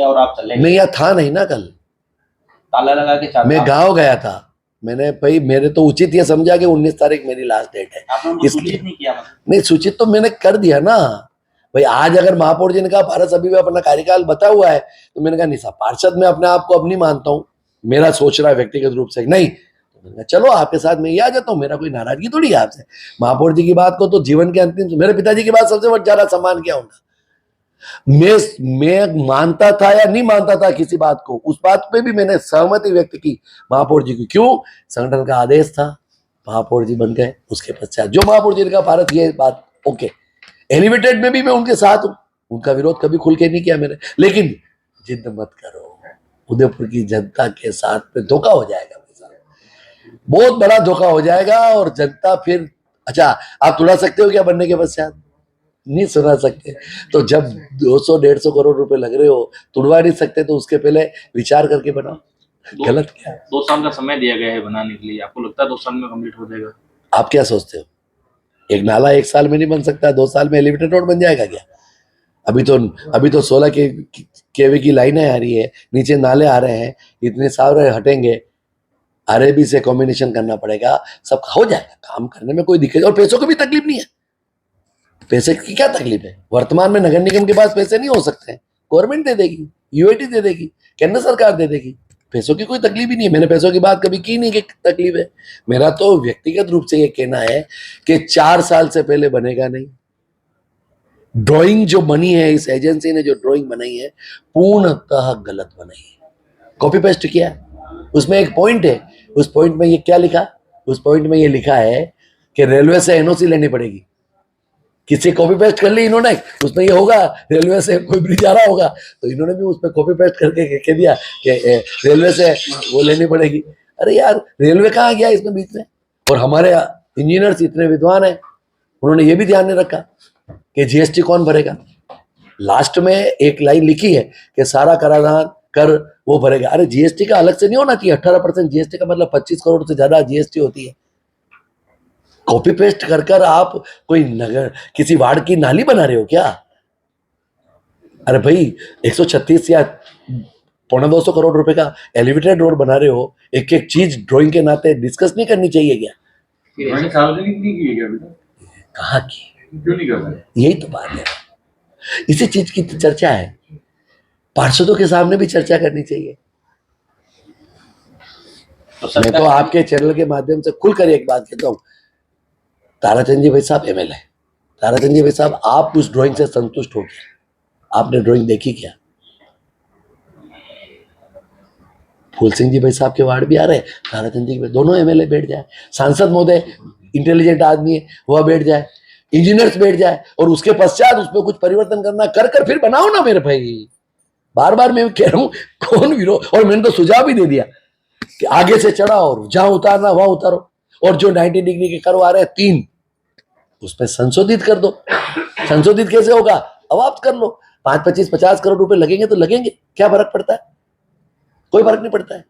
किया और आप चले मैं यहाँ था नहीं ना कल, ताला लगा के मैं गाँव गया था। मैंने भाई मेरे तो उचित ये समझा कि 19 तारीख मेरी लास्ट डेट है, आपने इसलिए सूचित नहीं किया मतलब? नहीं, सूचित तो मैंने कर दिया ना भाई। आज अगर महापौर जी ने कहा पारस अभी भी अपना कार्यकाल बता हुआ है, तो मैंने कहा नहीं साहब, पार्षद में अपने आप को अब नहीं मानता हूँ, मेरा सोच रहा है व्यक्तिगत रूप से नहीं, तो मैंने कहा चलो आपके साथ मैं ये आ जाता हूँ, मेरा कोई नाराजगी थोड़ी है आपसे। महापौर जी की बात को तो जीवन के अंतिम, मेरे पिताजी की बात सबसे ज्यादा सम्मान किया उनका। मैं मानता था या नहीं मानता था किसी बात को, उस बात पे भी मैंने सहमति व्यक्त की महापौर जी की। क्यों? संगठन का आदेश था, महापौर जी बन गए। उसके पश्चात जो महापौर जी ने कहा भारत ये बात ओके, एलिवेटेड में भी मैं उनके साथ हूं, उनका विरोध कभी खुल के नहीं किया मैंने। लेकिन जिद मत करो, उदयपुर की जनता के साथ में धोखा हो जाएगा, बहुत बड़ा धोखा हो जाएगा। और जनता फिर, अच्छा आप तुड़ा सकते हो क्या बनने के पश्चात? नहीं सुना सकते। तो जब 200-150 करोड़ रुपए लग रहे हो, तुड़वा नहीं सकते, तो उसके पहले विचार करके बनाओ। गलत क्या है? 2 साल का समय दिया गया है बनाने के लिए, आपको लगता है 2 साल में कंप्लीट हो जाएगा? आप क्या सोचते हो? एक नाला 1 साल में नहीं बन सकता, 2 साल में एलिवेटेड रोड बन जाएगा क्या? अभी तो 16 केवी की लाइनें आ रही है, नीचे नाले आ रहे हैं, इतने सारे हटेंगे, आरएबी से कॉम्बिनेशन करना पड़ेगा, सब हो जाएगा। काम करने में कोई दिक्कत, और पैसों की भी तकलीफ नहीं है। पैसे की क्या तकलीफ है? वर्तमान में नगर निगम के पास पैसे नहीं हो सकते हैं, गवर्नमेंट दे देगी, यूएटी दे देगी, केंद्र सरकार दे देगी, पैसों की कोई तकलीफ ही नहीं है। मैंने पैसों की बात कभी की नहीं कि तकलीफ है। मेरा तो व्यक्तिगत रूप से ये कहना है कि 4 साल से पहले बनेगा नहीं। ड्राइंग जो बनी है, इस एजेंसी ने जो ड्राइंग बनाई है पूर्णतः गलत बनाई है, कॉपी पेस्ट किया है। उसमें एक पॉइंट है, उस पॉइंट में ये क्या लिखा? उस पॉइंट में ये लिखा है कि रेलवे से एनओसी लेनी पड़ेगी। किसी कॉपी पेस्ट कर ली इन्होंने, उसमें ये होगा रेलवे से कोई ब्रिज आ रहा होगा, तो इन्होंने भी उसमें कॉपी पेस्ट करके कह दिया कि रेलवे से वो लेनी पड़ेगी। अरे यार, रेलवे कहाँ गया इसमें बीच में? और हमारे इंजीनियर्स इतने विद्वान हैं, उन्होंने ये भी ध्यान नहीं रखा कि जीएसटी कौन भरेगा। लास्ट में एक लाइन लिखी है कि सारा कराधान कर वो भरेगा। अरे जीएसटी का अलग से नहीं होना चाहिए? 18% जीएसटी का मतलब 25 करोड़ से ज्यादा जीएसटी होती है। कॉपी पेस्ट कर कर आप कोई नगर, किसी वार्ड की नाली बना रहे हो क्या? अरे भाई 136 या 250 करोड़ रुपए का एलिवेटेड रोड बना रहे हो, एक एक चीज ड्राइंग के नाते डिस्कस नहीं करनी चाहिए क्या? सार्वजनिक नहीं की है क्या अभी तक? कहाँ की? क्यों नहीं कर रहे? यही तो बात है, इसी चीज की तो चर्चा है। पार्षदों के सामने भी चर्चा करनी चाहिए। मैं तो आपके चैनल के माध्यम से खुलकर एक बात कहता हूँ, ताराचंद जी भाई साहब एमएलए, ताराचंद जी भाई साहब, आप उस ड्राइंग से संतुष्ट हो क्या? आपने ड्राइंग देखी क्या? फूल सिंह जी भाई साहब के वार्ड भी आ रहे हैं, ताराचंद जी दोनों एमएलए बैठ जाए, सांसद महोदय इंटेलिजेंट आदमी है वह बैठ जाए, इंजीनियर्स बैठ जाए, और उसके पश्चात उसमें कुछ परिवर्तन करना कर फिर बनाओ ना मेरे भाई। बार बार मैं कह रहा हूं, कौन विरोध? और मैंने तो सुझाव भी दे दिया कि आगे से चढ़ाओ और जहां उतारना वहां उतारो, और जो 90 डिग्री के कर्व आ रहे हैं 3, उसमें संशोधित कर दो। संशोधित कैसे होगा? अब आप कर लो, 5, 25, 50 करोड़ रुपए लगेंगे तो लगेंगे, क्या फर्क पड़ता है? कोई फर्क नहीं पड़ता है।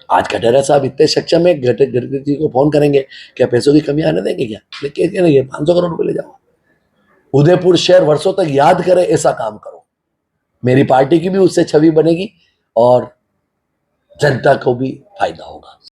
आज खटेरा साहब इतने सक्षम है, गडकरी जी को फोन करेंगे, क्या पैसों की कमी आने देंगे क्या? लेकिन 500 करोड़ रुपए ले जाओ, उदयपुर शहर वर्षों तक याद करे, ऐसा काम करो। मेरी पार्टी की भी उससे छवि बनेगी और जनता को भी फायदा होगा।